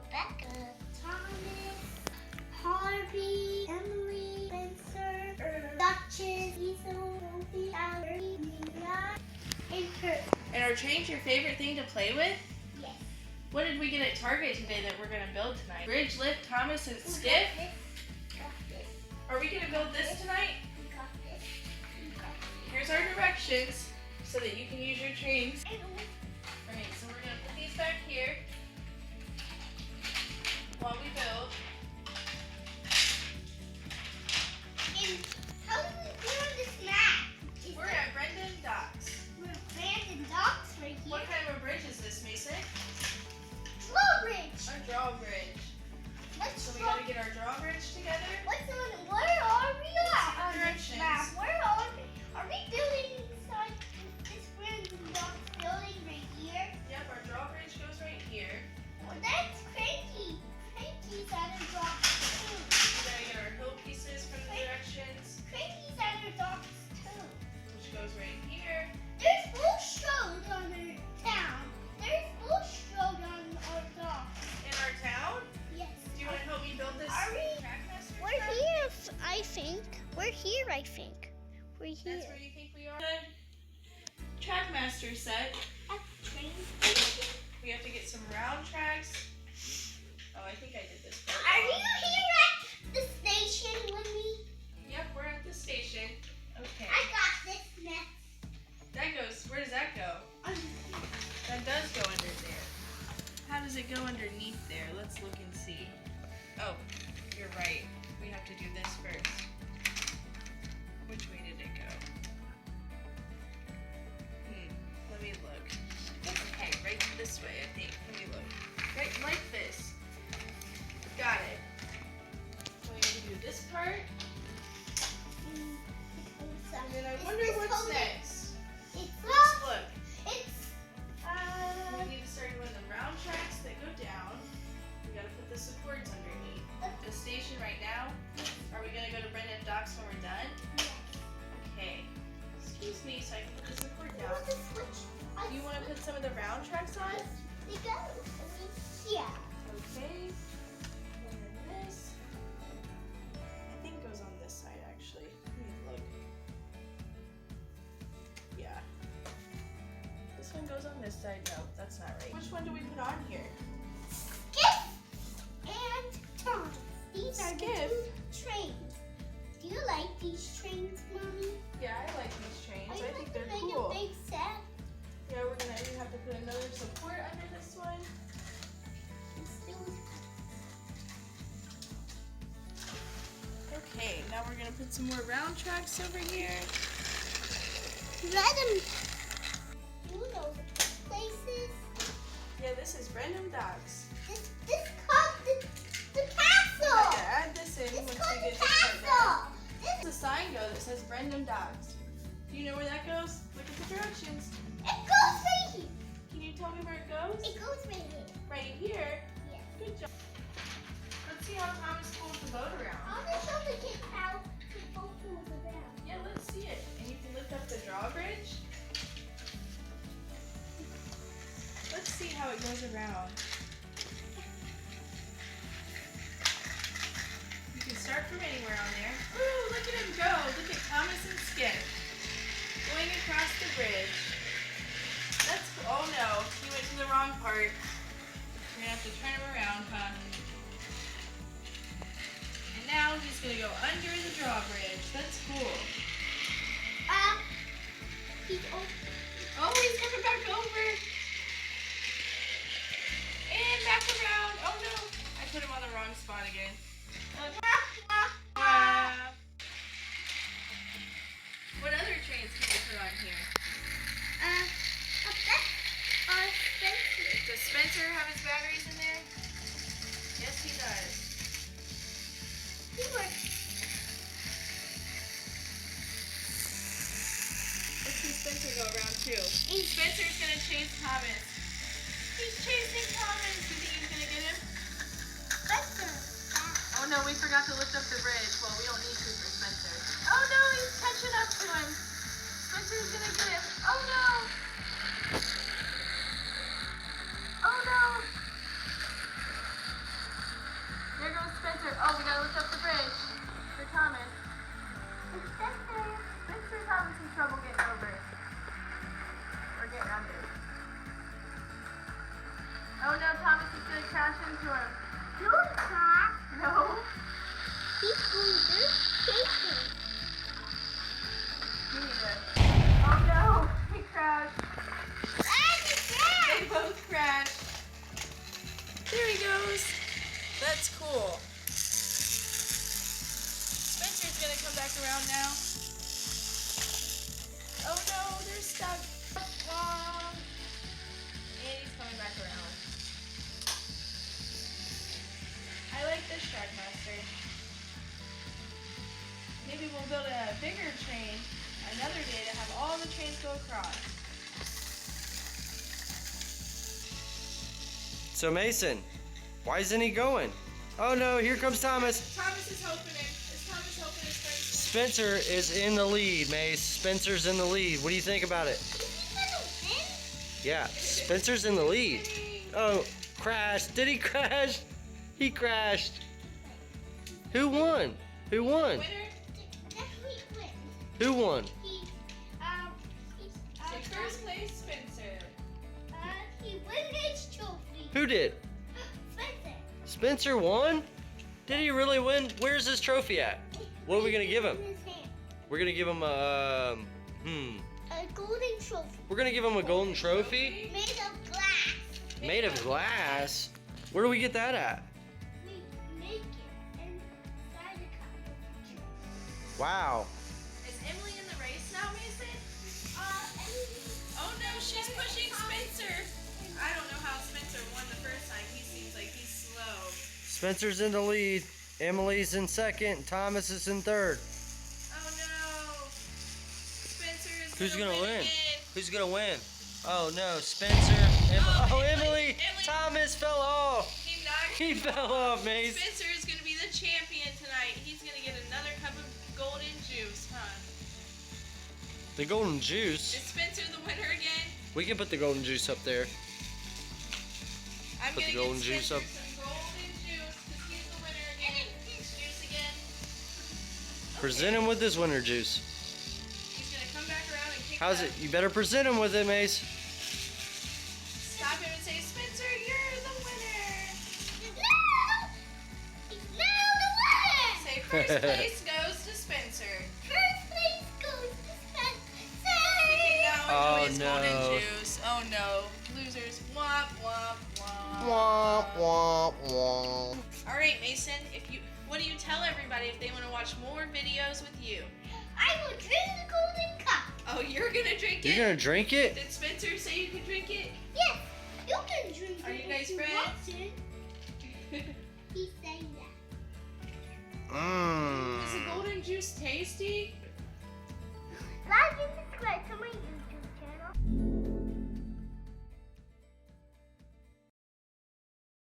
Rebecca, Thomas, Harvey, Emily, Spencer, Duchess, Hazel, Sophie, Valerie, Nina, and Kurt. And are trains your favorite thing to play with? Yes. What did we get at Target today that we're going to build tonight? Bridge, lift, Thomas, and Skiff? Got this. Are we going to build this tonight? We got this. We got this. Here's our directions so that you can use your trains. And Alright, so we're going to put these back here while we build. how do we do on this map? We're at Brendan Docks. We're at Brandon Docks right here. What kind of a bridge is this, Mason? Drawbridge. A drawbridge. Let's So we draw. got to get our drawbridge together. Where are we at on this Directions. map? Where are we? Are we building inside this Brandon Docks building right here? Yep, our drawbridge goes right here. Well, that's Cranky. Cranky's at a docks too. We got to get our hill pieces from the directions, Cranky's at a docks too. which goes right here. There's Bush Road on our town. There's Bush Road on our docks. In our town? Yes. Do you want to help me build this? Are we? Trackmaster We're truck? here, I think. We're here, I think. We're here. That's where you think we are? The Trackmaster set. Train. We have to get some round tracks. Oh, I think I did this part. Are you here at the station with me? Yep, we're at the station. Okay. I got this next. That goes, where does that go? That does go under there. How does it go underneath there? Let's look and see. Oh, you're right. We have to do this first. Which way did it go? Let me look. Okay, right this way, I think. Let me look. Right like this. Got it. So we need to do this part. And then I wonder what's next. It's Let's look. It's We need to start doing the round tracks that go down. We gotta put the supports underneath. The station right now. Are we gonna go to Brendan Docks when we're done? Okay. Excuse me, so I can put the support down. What's the switch? Do you want to put some of the round tracks on? They go. Yeah. Okay. And then this. I think goes on this side actually. Let me look. Yeah. This one goes on this side. No, that's not right. Which one do we put on here? Skiff and Thomas. These are the Skiff? two trains. Do you like these trains, Mommy? Yeah, I like these trains. Are you I think going they're to make cool. a big set? Yeah, we're gonna have to put another support under this one. Okay, now we're gonna put some more round tracks over here. Let them. You know the places. Yeah, this is Brendan Docks. This called the I'm castle. gonna add this in It's once called we the get this part done. castle. There's a sign go that says Brendan Docks. Do you know where that goes? Look at the directions. It goes right here. Can you tell me where it goes? It goes right here. Right here. Yes. Good job. Let's see how Thomas pulls the boat around. I'm gonna show the kids how to boat move around. Yeah, let's see it. And you can lift up the drawbridge. Let's see how it goes around. You can start from anywhere on there. Ooh, look at him go. Look at Thomas and Skip going across the bridge. That's cool. Oh no, he went to the wrong part. We're gonna have to turn him around, huh? And now he's gonna go under the drawbridge. That's cool. He's over. Oh, he's coming back over. And back around. Oh no, I put him on the wrong spot again. What other trains can we put on here? Spencer. Does Spencer have his batteries in there? Yes, he does. He works. Let's see Spencer go around too. Spencer's gonna chase Thomas. He's chasing Thomas. You think he's gonna get him? Spencer. Oh no, we forgot to lift up the bridge. Well, we don't need to for Spencer. Oh no, he's catching up to him. Spencer's gonna get him. Oh no. Oh no. we gotta look up the bridge for Thomas. Spencer's having some trouble getting over it. Or getting under. Oh no, Thomas is gonna crash into him. Don't cry. No. He's going to shaking. You need to. Oh no, he crashed. They both crashed. There he goes. That's cool. Spencer's gonna come back around now. Oh no, they're stuck. And he's coming back around. I like this Sharkmaster. Maybe we'll build a bigger train another day to have all the trains go across. So Mason, why isn't he going? Oh no, here comes Thomas. Thomas is hoping it. Is Thomas hoping it's right? Spencer is in the lead, Mace. Spencer's in the lead. What do you think about it? Is he gonna win? Yeah, Spencer's in the lead. Oh, crashed. Did he crash? He crashed. Who won? Who won? Winner? Definitely win. Who won? So first place, Spencer. He won his trophy. Who did? Spencer. Spencer won? Did he really win? Where's his trophy at? What are we gonna give him? In his hand. We're gonna give him a A golden trophy We're gonna give him a golden trophy made of glass. made of glass. Where do we get that at? We make it inside the cup. Wow. Is Emily in the race now, Mason? And Oh no, she's pushing Spencer. I don't know how Spencer won the first time. He seems like he's slow. Spencer's in the lead. Emily's in second. Thomas is in third. Oh no. Spencer is Who's gonna win? again. Who's gonna win? Oh no, Spencer. Oh, Emily. Emily. Thomas fell off. He knocked He him fell off, Mace. Spencer is gonna be the champion tonight. He's gonna get another cup of golden juice, huh? The golden juice. Is Spencer the winner again? We can put the golden juice up there. I'm Put the gonna golden get juice Spencer up. some golden juice because he's the winner again. Juice again. Present him with this winter juice. He's gonna come back around and kick How's up. it? You better present him with it, Mace. Stop him and say, Spencer, you're the winner. no! He's now the winner! Say first place goes to Spencer. First place goes to Spencer! He can now Oh, enjoy his no. golden juice. Oh no. Losers. Womp womp womp. Womp womp womp. Alright, Mason, what do you tell everybody if they want to watch more videos with you? I will drink the golden cup. Oh, you're gonna drink You're it? gonna drink it? Did Spencer say you can drink it? Yes, you can drink Are it you guys if friends? want to. He's saying that. Is the Mmm. golden juice tasty? Like and subscribe to my YouTube channel.